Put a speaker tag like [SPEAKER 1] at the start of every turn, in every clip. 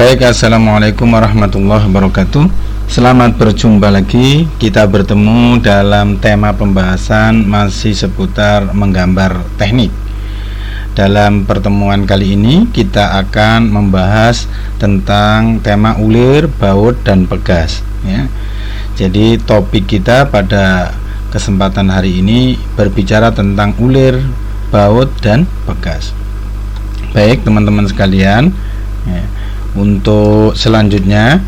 [SPEAKER 1] Baik, assalamualaikum warahmatullahi wabarakatuh. Selamat berjumpa lagi. Kita bertemu dalam tema pembahasan masih seputar menggambar teknik. Dalam pertemuan kali ini kita akan membahas tentang tema ulir, baut, dan pegas ya. Jadi topik kita pada kesempatan hari ini berbicara tentang ulir, baut, dan pegas. Baik teman-teman sekalian ya. Untuk selanjutnya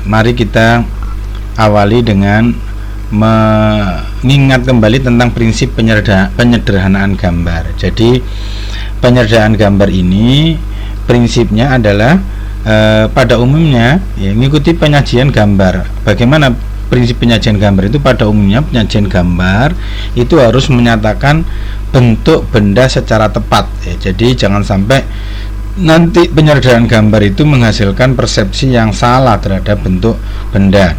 [SPEAKER 1] mari kita awali dengan mengingat kembali tentang prinsip penyederhanaan gambar. Jadi penyederhanaan gambar ini prinsipnya adalah pada umumnya ya, mengikuti penyajian gambar. Bagaimana prinsip penyajian gambar itu? Pada umumnya penyajian gambar itu harus menyatakan bentuk benda secara tepat ya. Jadi jangan sampai nanti penyederhanaan gambar itu menghasilkan persepsi yang salah terhadap bentuk benda.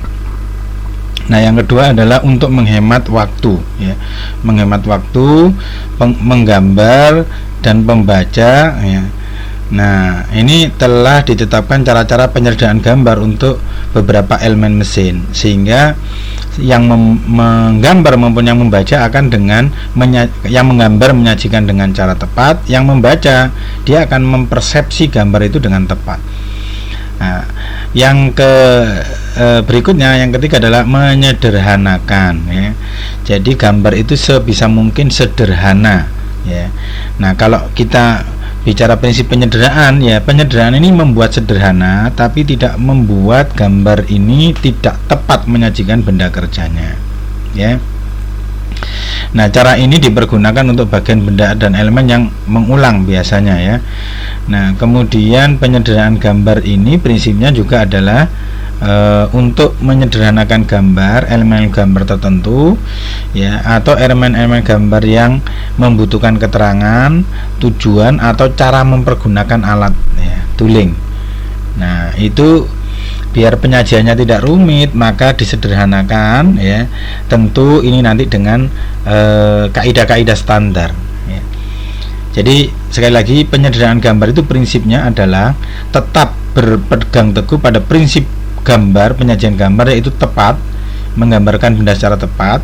[SPEAKER 1] Nah, yang kedua adalah untuk menghemat waktu ya. Menghemat waktu menggambar dan pembaca ya. Nah, ini telah ditetapkan cara-cara penyederhanaan gambar untuk beberapa elemen mesin, sehingga yang menggambar maupun yang membaca akan dengan yang menggambar menyajikan dengan cara tepat, yang membaca dia akan mempersepsi gambar itu dengan tepat. Nah, yang berikutnya, yang ketiga adalah menyederhanakan ya. Jadi gambar itu sebisa mungkin sederhana ya. Nah, kalau kita bicara prinsip penyederhanaan ya, penyederhanaan ini membuat sederhana tapi tidak membuat gambar ini tidak tepat menyajikan benda kerjanya ya. Nah, cara ini dipergunakan untuk bagian benda dan elemen yang mengulang biasanya ya. Nah, kemudian penyederhanaan gambar ini prinsipnya juga adalah untuk menyederhanakan gambar, elemen gambar tertentu ya, atau elemen-elemen gambar yang membutuhkan keterangan, tujuan, atau cara mempergunakan alat ya, tooling. Nah, itu biar penyajiannya tidak rumit maka disederhanakan ya. Tentu ini nanti dengan kaidah-kaidah standar ya. Jadi sekali lagi, penyederhanaan gambar itu prinsipnya adalah tetap berpegang teguh pada prinsip gambar, penyajian gambar yaitu tepat, menggambarkan benda secara tepat.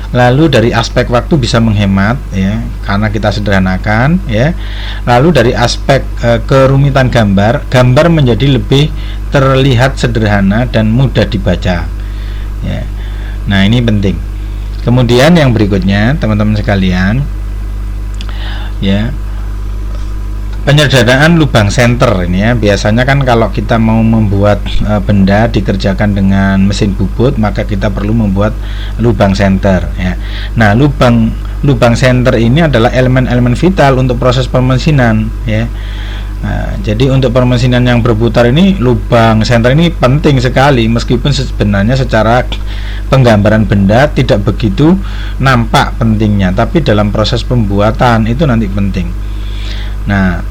[SPEAKER 1] Lalu dari aspek waktu bisa menghemat ya, karena kita sederhanakan ya. Lalu dari aspek kerumitan gambar menjadi lebih terlihat sederhana dan mudah dibaca ya. Nah, ini penting. Kemudian yang berikutnya teman-teman sekalian ya, penyederhanaan lubang senter ini ya. Biasanya kan kalau kita mau membuat benda dikerjakan dengan mesin bubut, maka kita perlu membuat lubang senter ya. Nah, lubang senter ini adalah elemen-elemen vital untuk proses permesinan ya. Nah, jadi untuk permesinan yang berputar ini, lubang senter ini penting sekali, meskipun sebenarnya secara penggambaran benda tidak begitu nampak pentingnya, tapi dalam proses pembuatan itu nanti penting. Nah,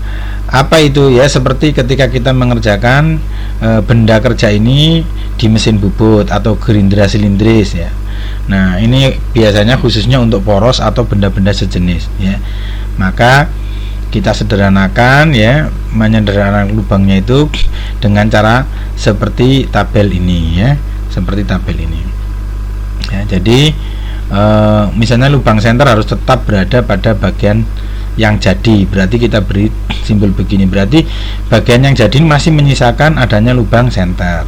[SPEAKER 1] apa itu ya? Seperti ketika kita mengerjakan benda kerja ini di mesin bubut atau gerindra silindris ya. Nah, ini biasanya khususnya untuk poros atau benda-benda sejenis ya. Maka kita sederhanakan ya, menyederhanakan lubangnya itu dengan cara seperti tabel ini ya, seperti tabel ini ya. Jadi misalnya lubang senter harus tetap berada pada bagian yang jadi, berarti kita beri simbol begini, berarti bagian yang jadi masih menyisakan adanya lubang senter.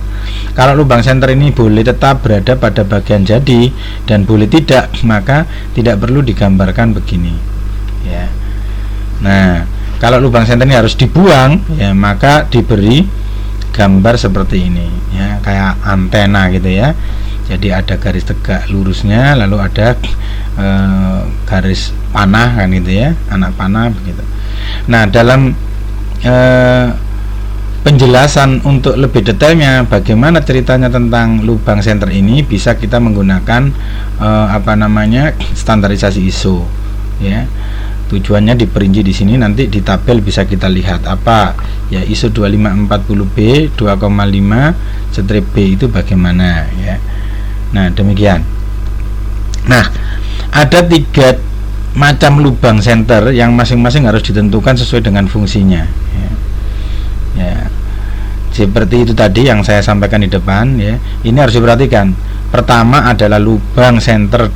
[SPEAKER 1] Kalau lubang senter ini boleh tetap berada pada bagian jadi dan boleh tidak, maka tidak perlu digambarkan begini ya. Nah, kalau lubang senter ini harus dibuang ya, maka diberi gambar seperti ini ya, kayak antena gitu ya. Jadi ada garis tegak lurusnya, lalu ada garis panah kan gitu ya, anak panah begitu. Nah, dalam penjelasan untuk lebih detailnya bagaimana ceritanya tentang lubang senter ini, bisa kita menggunakan standarisasi ISO ya. Tujuannya diperinci di sini, nanti di tabel bisa kita lihat apa ya, ISO 2540B 2,5/B itu bagaimana ya. Nah, demikian. Nah, ada 3 macam lubang senter yang masing-masing harus ditentukan sesuai dengan fungsinya ya. Ya. seperti itu tadi yang saya sampaikan di depan ya. Ini harus diperhatikan. Pertama adalah lubang senter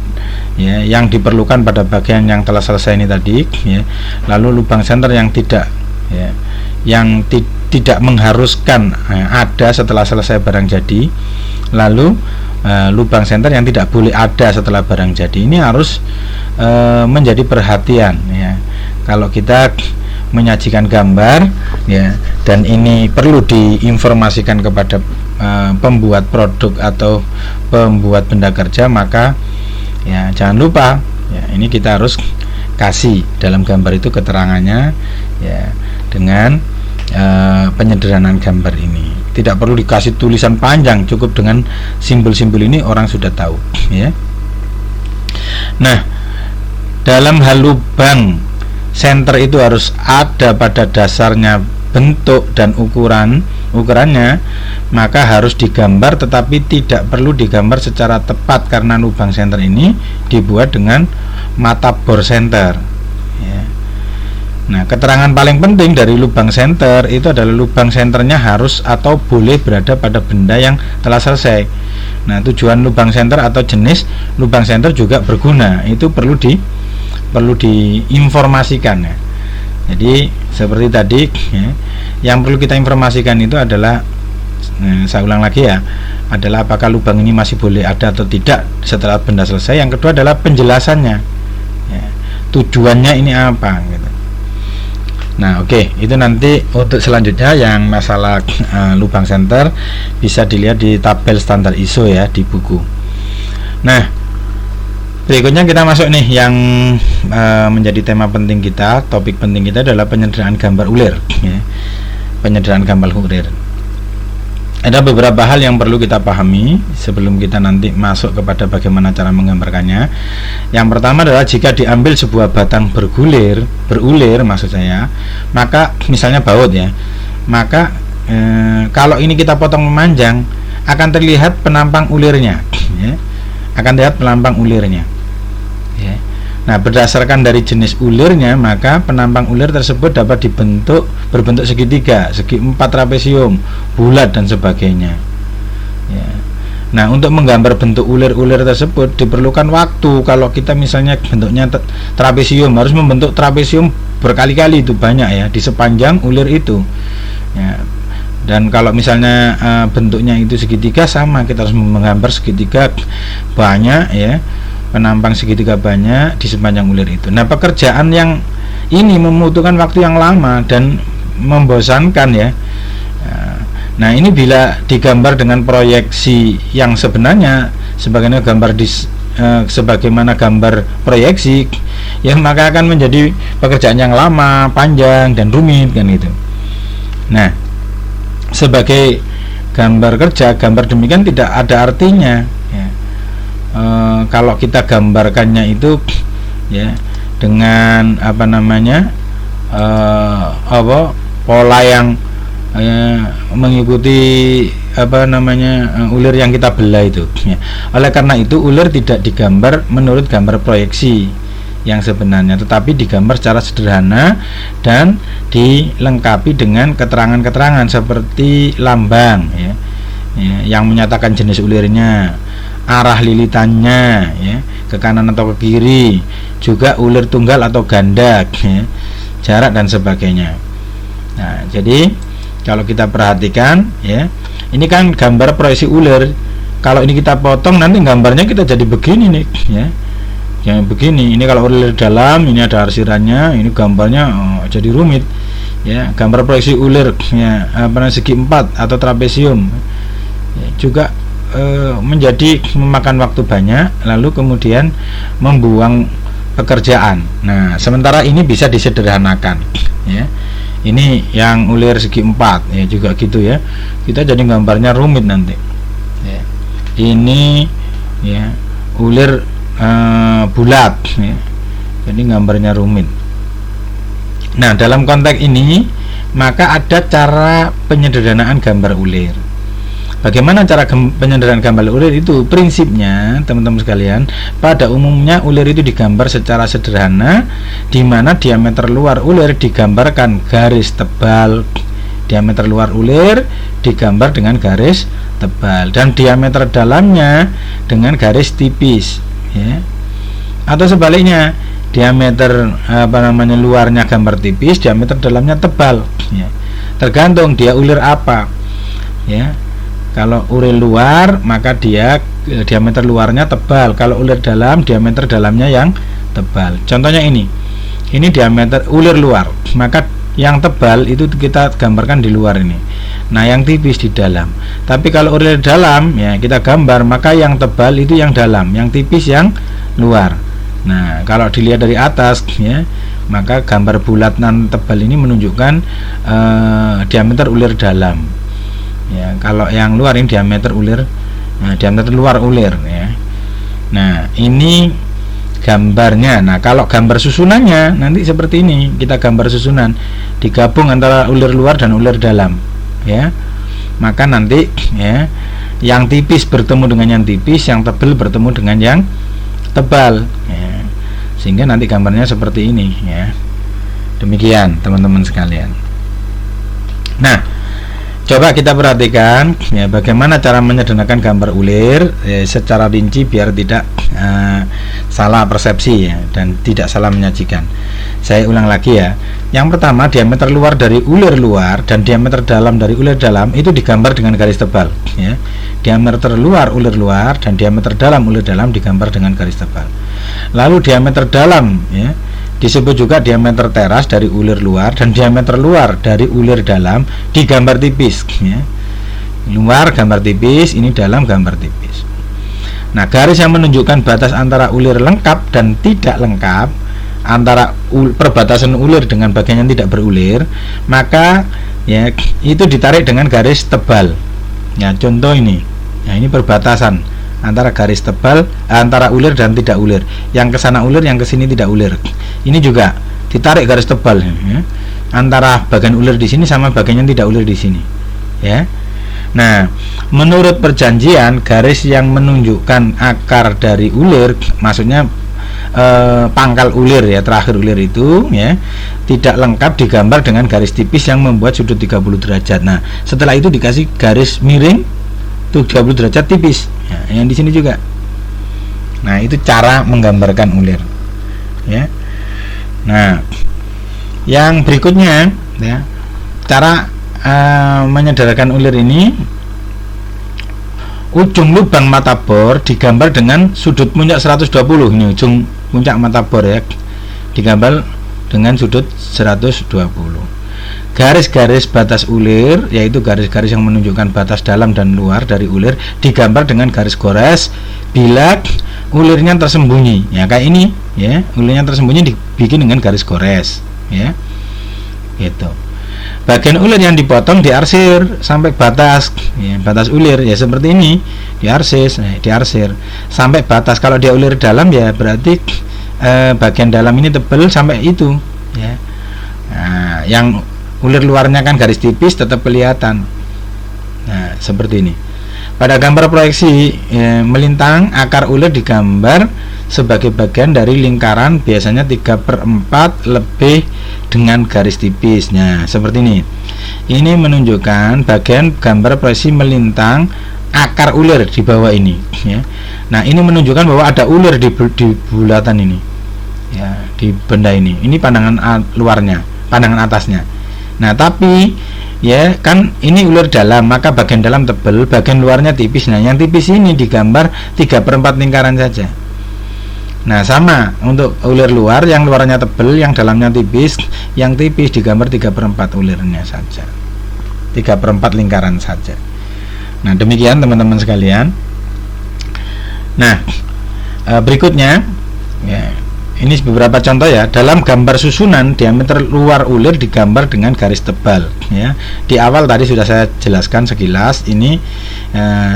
[SPEAKER 1] ya, yang diperlukan pada bagian yang telah selesai ini tadi ya. Lalu lubang senter yang tidak ya, yang tidak mengharuskan ada setelah selesai barang jadi. Lalu lubang senter yang tidak boleh ada setelah barang jadi. Ini harus menjadi perhatian ya. Kalau kita menyajikan gambar ya, dan ini perlu diinformasikan kepada pembuat produk atau pembuat benda kerja, maka ya jangan lupa ya, ini kita harus kasih dalam gambar itu keterangannya ya, dengan penyederhanaan gambar ini. Tidak perlu dikasih tulisan panjang, cukup dengan simbol-simbol ini orang sudah tahu ya. Nah, dalam hal lubang senter itu harus ada pada dasarnya bentuk dan ukurannya, maka harus digambar, tetapi tidak perlu digambar secara tepat karena lubang senter ini dibuat dengan mata bor senter ya. Nah, keterangan paling penting dari lubang senter itu adalah lubang senternya harus atau boleh berada pada benda yang telah selesai. Nah, tujuan lubang senter atau jenis lubang senter juga berguna, itu perlu diinformasikan ya. Jadi seperti tadi ya, yang perlu kita informasikan itu adalah saya ulang lagi ya, adalah apakah lubang ini masih boleh ada atau tidak setelah benda selesai. Yang kedua adalah penjelasannya ya, tujuannya ini apa gitu. Nah oke, itu nanti untuk selanjutnya yang masalah lubang senter bisa dilihat di tabel standar ISO ya di buku. Nah, berikutnya kita masuk nih yang menjadi tema penting kita, topik penting kita adalah penyederhanaan gambar ulir ya. Penyederhanaan gambar ulir. Ada beberapa hal yang perlu kita pahami sebelum kita nanti masuk kepada bagaimana cara menggambarkannya. Yang pertama adalah jika diambil sebuah batang berulir maksud saya, maka misalnya baut ya, maka kalau ini kita potong memanjang akan terlihat penampang ulirnya ya. Akan terlihat penampang ulirnya ya. Nah, berdasarkan dari jenis ulirnya, maka penampang ulir tersebut dapat berbentuk segitiga, segi empat, trapesium, bulat dan sebagainya ya. Nah, untuk menggambar bentuk ulir-ulir tersebut diperlukan waktu. Kalau kita misalnya bentuknya trapesium, harus membentuk trapesium berkali-kali, itu banyak ya di sepanjang ulir itu ya. Dan kalau misalnya bentuknya itu segitiga, sama, kita harus menggambar segitiga banyak ya, penampang segitiga banyak di sepanjang ulir itu. Nah, pekerjaan yang ini membutuhkan waktu yang lama dan membosankan ya. Nah, ini bila digambar dengan proyeksi yang sebenarnya sebagaimana gambar proyeksi ya, maka akan menjadi pekerjaan yang lama, panjang dan rumit kan itu. Nah, sebagai gambar kerja, gambar demikian tidak ada artinya ya. Kalau kita gambarkannya itu ya dengan pola yang mengikuti ulir yang kita belah itu ya. Oleh karena itu ulir tidak digambar menurut gambar proyeksi yang sebenarnya, tetapi digambar secara sederhana dan dilengkapi dengan keterangan-keterangan seperti lambang ya, yang menyatakan jenis ulirnya, arah lilitannya ya, ke kanan atau ke kiri, juga ulir tunggal atau ganda ya, jarak dan sebagainya. Nah, jadi kalau kita perhatikan ya, ini kan gambar proyeksi ulir. Kalau ini kita potong, nanti gambarnya kita jadi begini nih ya. Yang begini, ini kalau ulir dalam, ini ada arsirannya, ini gambarnya jadi rumit ya. Gambar proyeksi ulir ya, segi empat atau trapesium ya, juga menjadi memakan waktu banyak, lalu kemudian membuang pekerjaan. Nah, sementara ini bisa disederhanakan ya. Ini yang ulir segi empat ya, juga gitu ya, kita jadi gambarnya rumit nanti ya. Ini ya ulir bulat ya, jadi gambarnya rumit. Nah, dalam konteks ini maka ada cara penyederhanaan gambar ulir. Bagaimana cara penyederhanaan gambar ulir itu? Prinsipnya teman-teman sekalian, pada umumnya ulir itu digambar secara sederhana, di mana diameter luar ulir digambarkan garis tebal diameter luar ulir digambar dengan garis tebal, dan diameter dalamnya dengan garis tipis, ya. Atau sebaliknya, diameter luarnya gambar tipis, diameter dalamnya tebal, ya. Tergantung dia ulir apa, ya. Kalau ulir luar maka dia diameter luarnya tebal, kalau ulir dalam diameter dalamnya yang tebal. Contohnya ini diameter ulir luar, maka yang tebal itu kita gambarkan di luar ini. Nah, yang tipis di dalam. Tapi kalau ulir dalam, ya kita gambar, maka yang tebal itu yang dalam, yang tipis yang luar. Nah, kalau dilihat dari atas, ya, maka gambar bulat dan tebal ini menunjukkan diameter ulir dalam. Ya, kalau yang luar ini diameter ulir, diameter luar ulir, ya. Nah, ini gambarnya. Nah, kalau gambar susunannya nanti seperti ini, kita gambar susunan digabung antara ulir luar dan ulir dalam, ya. Maka nanti, ya, yang tipis bertemu dengan yang tipis, yang tebal bertemu dengan yang tebal, ya. Sehingga nanti gambarnya seperti ini, ya. Demikian teman-teman sekalian. Nah, coba kita perhatikan, ya, bagaimana cara menyederhanakan gambar ulir, ya, secara rinci biar tidak salah persepsi, ya, dan tidak salah menyajikan. Saya ulang lagi, ya. Yang pertama, diameter luar dari ulir luar dan diameter dalam dari ulir dalam itu digambar dengan garis tebal, ya. Diameter luar ulir luar dan diameter dalam ulir dalam digambar dengan garis tebal. Lalu diameter dalam, ya, disebut juga diameter teras dari ulir luar, dan diameter luar dari ulir dalam digambar tipis, ya. Luar gambar tipis, ini dalam gambar tipis. Nah, garis yang menunjukkan batas antara ulir lengkap dan tidak lengkap, antara perbatasan ulir dengan bagian yang tidak berulir, maka, ya, itu ditarik dengan garis tebal. Ya, contoh ini. Nah, ini perbatasan antara garis tebal antara ulir dan tidak ulir. Yang ke sana ulir, yang ke sini tidak ulir. Ini juga ditarik garis tebal, ya, antara bagian ulir di sini sama bagian yang tidak ulir di sini, ya. Nah, menurut perjanjian, garis yang menunjukkan akar dari ulir, maksudnya pangkal ulir, ya, terakhir ulir itu, ya, tidak lengkap digambar dengan garis tipis yang membuat sudut 30 derajat. Nah, setelah itu dikasih garis miring 30 derajat tipis, ya, yang di sini juga. Nah, itu cara menggambarkan ulir, ya. Nah, yang berikutnya, ya, cara menyederhanakan ulir ini, ujung lubang mata bor digambar dengan sudut puncak 120. Ini ujung puncak mata bor, ya, digambar dengan sudut 120. Garis-garis batas ulir, yaitu garis-garis yang menunjukkan batas dalam dan luar dari ulir, digambar dengan garis gores bila ulirnya tersembunyi. Ya, kayak ini, ya, ulirnya tersembunyi dibikin dengan garis gores, ya. Gitu. Bagian ulir yang dipotong diarsir sampai batas, ya, batas ulir, ya, seperti ini, diarsir sampai batas. Kalau dia ulir dalam, ya berarti bagian dalam ini tebal sampai itu, ya. Nah, yang ulir luarnya kan garis tipis tetap kelihatan. Nah, seperti ini. Pada gambar proyeksi, ya, melintang, akar ulir digambar sebagai bagian dari lingkaran, biasanya 3/4 lebih dengan garis tipis. Nah, seperti ini. Ini menunjukkan bagian gambar proyeksi melintang akar ulir di bawah ini, ya. Nah, ini menunjukkan bahwa ada ulir di bulatan ini, ya, di benda ini. Ini pandangan luarnya, pandangan atasnya. Nah, tapi, ya, kan ini ulir dalam, maka bagian dalam tebal, bagian luarnya tipis. Nah, yang tipis ini digambar 3/4 lingkaran saja. Nah, sama untuk ulir luar, yang luarnya tebal, yang dalamnya tipis. Yang tipis digambar 3/4 ulirnya saja, 3/4 lingkaran saja. Nah, demikian teman-teman sekalian. Nah, berikutnya, ya, ini beberapa contoh, ya. Dalam gambar susunan, diameter luar ulir digambar dengan garis tebal, ya. Di awal tadi sudah saya jelaskan sekilas. Ini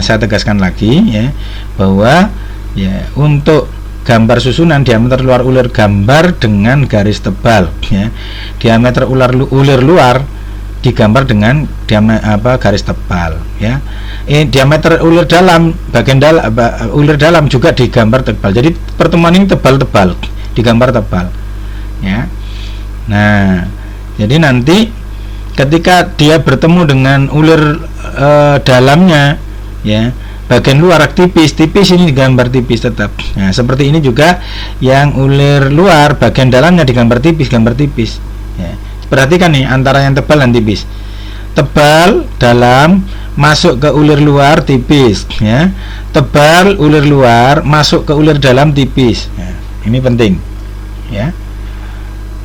[SPEAKER 1] saya tegaskan lagi, ya, bahwa, ya, untuk gambar susunan diameter luar ulir gambar dengan garis tebal, ya. Diameter ulir luar digambar dengan garis tebal, ya. Diameter ulir dalam, bagian dalam ulir dalam juga digambar tebal. Jadi pertemuan ini tebal-tebal, digambar tebal, ya. Nah, jadi nanti ketika dia bertemu dengan ulir dalamnya, ya, bagian luar tipis ini digambar tipis tetap. Nah, seperti ini juga yang ulir luar bagian dalamnya digambar tipis, ya. Perhatikan nih antara yang tebal dan tipis. Tebal dalam masuk ke ulir luar tipis, ya. Tebal ulir luar masuk ke ulir dalam tipis. Ya, ini penting, ya,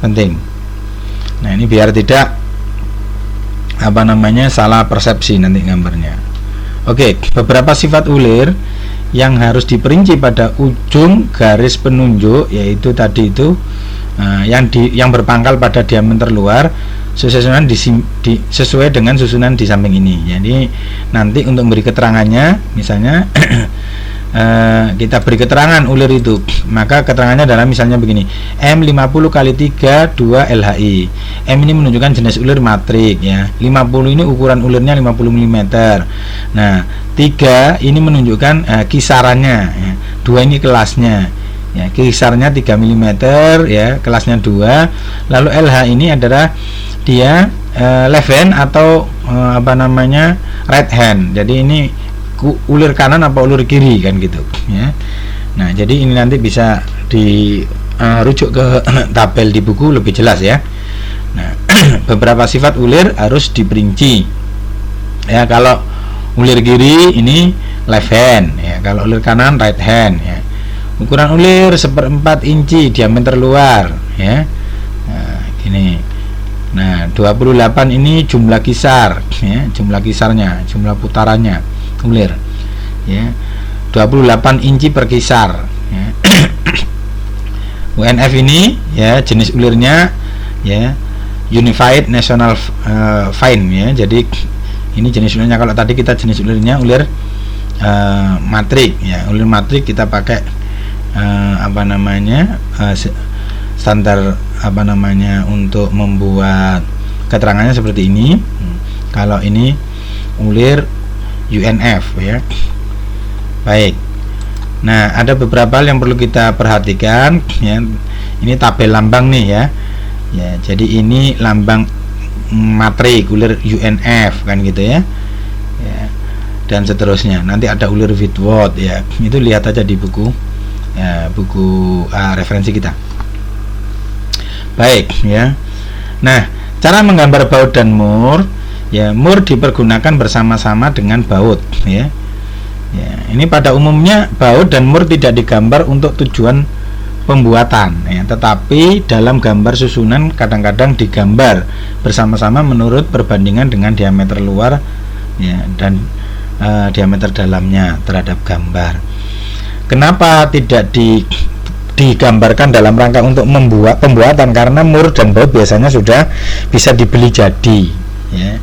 [SPEAKER 1] penting. Nah, ini biar tidak salah persepsi nanti gambarnya. Oke, beberapa sifat ulir yang harus diperinci pada ujung garis penunjuk, yaitu tadi itu yang berpangkal pada diameter luar sesuai dengan susunan di samping ini. Jadi nanti untuk memberi keterangannya, misalnya kita beri keterangan ulir itu, maka keterangannya adalah misalnya begini: M50 kali 3 2 LHI. M ini menunjukkan jenis ulir matrik, ya. 50 ini ukuran ulirnya 50 mm. Nah, 3 ini menunjukkan kisarannya, ya. 2 ini kelasnya, ya, kisarnya 3 mm, ya, kelasnya 2. Lalu LH ini adalah dia left hand atau right hand. Jadi ini ulir kanan apa ulir kiri, kan gitu, ya. Nah, jadi ini nanti bisa dirujuk ke tabel di buku lebih jelas, ya. Nah, beberapa sifat ulir harus diperinci, ya. Kalau ulir kiri ini left hand, ya. Kalau ulir kanan right hand, ya. Ukuran ulir 1/4 inci diameter luar, ya. Nah, gini. Nah, 28 ini jumlah kisar, ya, jumlah kisarnya, jumlah putarannya ulir, ya. 28 inci per kisar, ya. UNF ini, ya, jenis ulirnya, ya, Unified National Fine, ya. Jadi ini jenis ulirnya. Kalau tadi kita jenis ulirnya ulir matrik, ya. Ulir matrik kita pakai standar untuk membuat keterangannya seperti ini. Kalau ini ulir UNF, ya. Baik. Nah, ada beberapa hal yang perlu kita perhatikan, ya. Ini tabel lambang nih, ya. Ya, jadi ini lambang matrik ulir UNF, kan gitu, ya. Ya. Dan seterusnya. Nanti ada ulir Whitworth, ya. Itu lihat aja di buku, ya, buku referensi kita. Baik, ya. Nah, cara menggambar baut dan mur, ya, mur dipergunakan bersama-sama dengan baut, ya. Ya, ini pada umumnya baut dan mur tidak digambar untuk tujuan pembuatan, ya, tetapi dalam gambar susunan kadang-kadang digambar bersama-sama menurut perbandingan dengan diameter luar, ya, dan diameter dalamnya terhadap gambar. Kenapa tidak digambarkan dalam rangka untuk membuat pembuatan? Karena mur dan baut biasanya sudah bisa dibeli jadi, ya.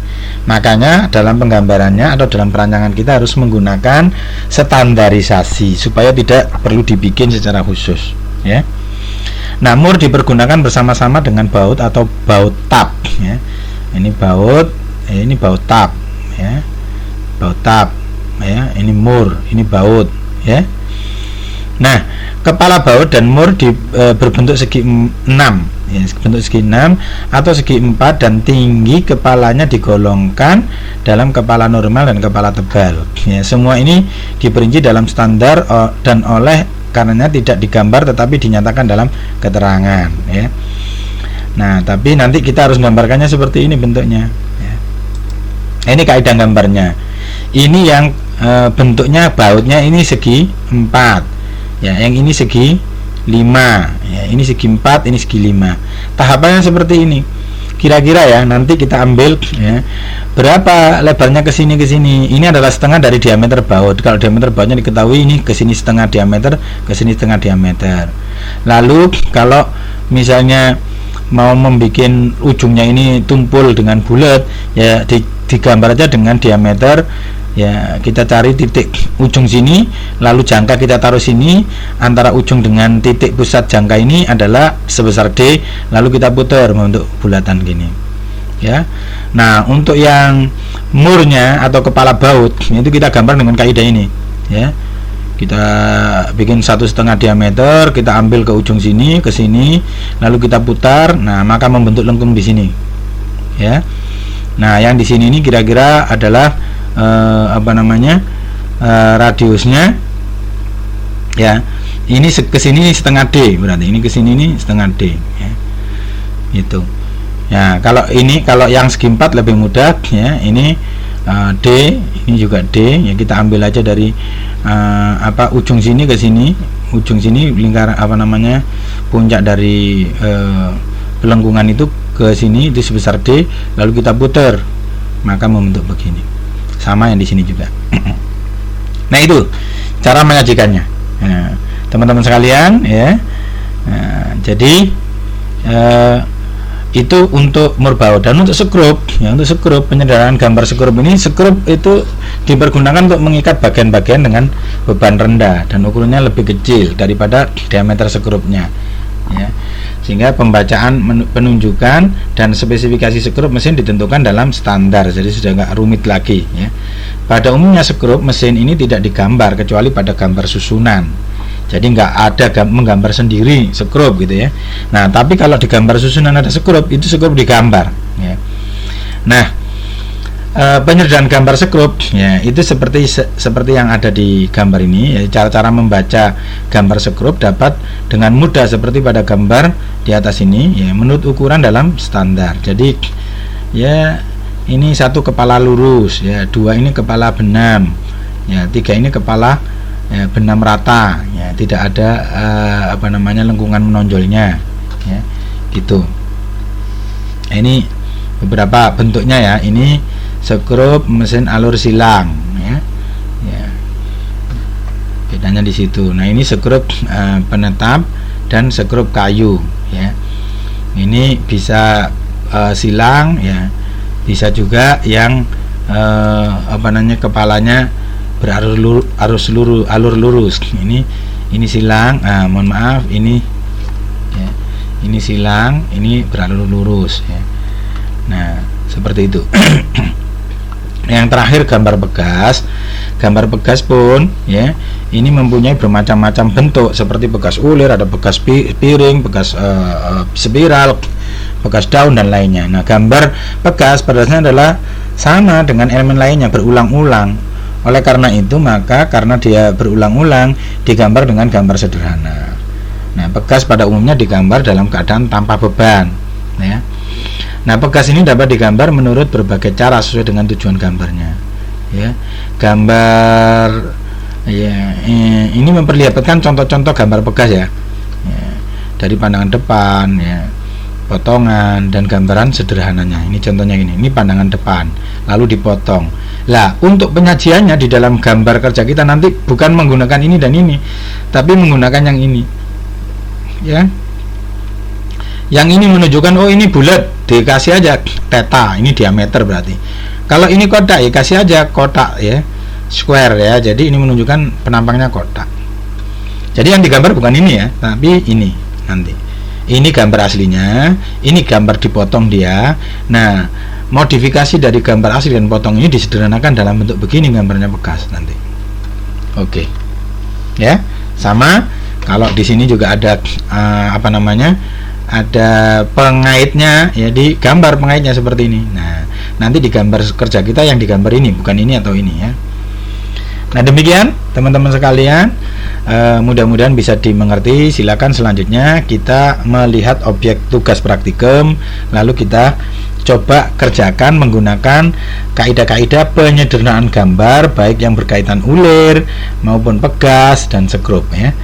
[SPEAKER 1] Makanya dalam penggambarannya atau dalam perancangan kita harus menggunakan standarisasi supaya tidak perlu dibikin secara khusus, ya. Nah, mur dipergunakan bersama-sama dengan baut atau baut tap, ya. Ini baut, ini baut tap, ya. Baut tap, ya. Ini mur, ini baut, ya. Nah, kepala baut dan mur berbentuk segi 6, ya, bentuk segi 6 atau segi 4, dan tinggi kepalanya digolongkan dalam kepala normal dan kepala tebal, ya. Semua ini diperinci dalam standar dan oleh karenanya tidak digambar tetapi dinyatakan dalam keterangan, ya. Nah, tapi nanti kita harus gambarkannya seperti ini bentuknya, ya. Ini kaidah gambarnya. Ini yang bentuknya bautnya ini segi 4, ya, yang ini segi 5, ya, ini segi 4, ini segi 5. Tahapannya seperti ini kira-kira, ya. Nanti kita ambil, ya, berapa lebarnya ke sini. Ini adalah setengah dari diameter baut. Kalau diameter bautnya diketahui, ini ke sini setengah diameter, ke sini setengah diameter. Lalu kalau misalnya mau membuat ujungnya ini tumpul dengan bulat, ya, digambar aja dengan diameter, ya. Kita cari titik ujung sini, lalu jangka kita taruh sini, antara ujung dengan titik pusat jangka ini adalah sebesar D, lalu kita putar membentuk bulatan gini, ya. Nah, untuk yang murnya atau kepala baut itu kita gambar dengan kaidah ini, ya. Kita bikin 1,5 diameter, kita ambil ke ujung sini, ke sini, lalu kita putar. Nah, maka membentuk lengkung di sini, ya. Nah, yang di sini ini kira-kira adalah radiusnya ya. Ini ke sini setengah D, berarti ini ke sini ini setengah D ya. Itu. Ya, kalau yang segi 4 lebih mudah ya. Ini D, ini juga D ya, kita ambil aja dari ujung sini ke sini, ujung sini lingkaran puncak dari pelengkungan itu ke sini itu sebesar D, lalu kita putar maka membentuk begini. Sama yang di sini juga. Nah, itu cara menyajikannya. Nah, teman-teman sekalian ya. Nah, jadi itu untuk murbao. Dan untuk skrup ya, untuk skrup, penyederhanaan gambar skrup ini, skrup itu dipergunakan untuk mengikat bagian-bagian dengan beban rendah dan ukurannya lebih kecil daripada diameter skrupnya ya, sehingga pembacaan, penunjukan dan spesifikasi skrup mesin ditentukan dalam standar, jadi sudah nggak rumit lagi ya. Pada umumnya skrup mesin ini tidak digambar kecuali pada gambar susunan. Jadi nggak ada menggambar sendiri skrup gitu ya. Nah, tapi kalau di gambar susunan ada skrup, itu skrup digambar ya. Nah, penyederhanaan gambar skrup ya, itu seperti yang ada di gambar ini ya. Cara-cara membaca gambar skrup dapat dengan mudah seperti pada gambar di atas ini ya, menurut ukuran dalam standar. Jadi ya, ini 1 kepala lurus ya, 2 ini kepala benam ya, 3 ini kepala ya, benam rata ya, tidak ada lengkungan menonjolnya ya, gitu. Ini beberapa bentuknya ya. Ini skrup mesin alur silang ya, ya. Bedanya di situ. Nah, ini skrup penetap dan skrup kayu ya. Ini bisa silang ya, bisa juga yang kepalanya alur lurus. Ini silang. Mohon maaf, ini ya, ini silang, ini beralur lurus ya. Nah, seperti itu. Yang terakhir gambar bekas. Gambar bekas pun ya, ini mempunyai bermacam-macam bentuk seperti bekas ulir, ada bekas piring, bekas spiral, bekas daun dan lainnya. Nah, gambar bekas pada dasarnya adalah sama dengan elemen lainnya, berulang-ulang. Oleh karena itu, maka karena dia berulang-ulang digambar dengan gambar sederhana. Nah, bekas pada umumnya digambar dalam keadaan tanpa beban ya. Nah, bekas ini dapat digambar menurut berbagai cara sesuai dengan tujuan gambarnya ya. Gambar ya, ini memperlihatkan contoh-contoh gambar bekas ya, dari pandangan depan ya, potongan dan gambaran sederhananya. Ini contohnya ini pandangan depan lalu dipotong. Lah, untuk penyajiannya di dalam gambar kerja kita nanti bukan menggunakan ini dan ini, tapi menggunakan yang ini ya. Yang ini menunjukkan oh ini bulat, dikasih aja theta, ini diameter berarti. Kalau ini kotak ya kasih aja kotak ya, square ya. Jadi ini menunjukkan penampangnya kotak. Jadi yang digambar bukan ini ya, tapi ini nanti. Ini gambar aslinya, ini gambar dipotong dia. Nah, modifikasi dari gambar asli dan potong ini disederhanakan dalam bentuk begini gambarnya bekas nanti. Oke. Ya, sama kalau di sini juga ada ada pengaitnya ya, di gambar pengaitnya seperti ini. Nah, nanti di gambar kerja kita yang digambar ini, bukan ini atau ini ya. Nah, demikian teman-teman sekalian, mudah-mudahan bisa dimengerti. Silakan selanjutnya kita melihat objek tugas praktikum, lalu kita coba kerjakan menggunakan kaidah-kaidah penyederhanaan gambar baik yang berkaitan ulir maupun pegas dan skrup ya.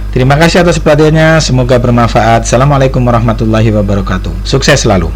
[SPEAKER 1] Terima kasih atas perhatiannya, semoga bermanfaat. Assalamualaikum warahmatullahi wabarakatuh. Sukses selalu.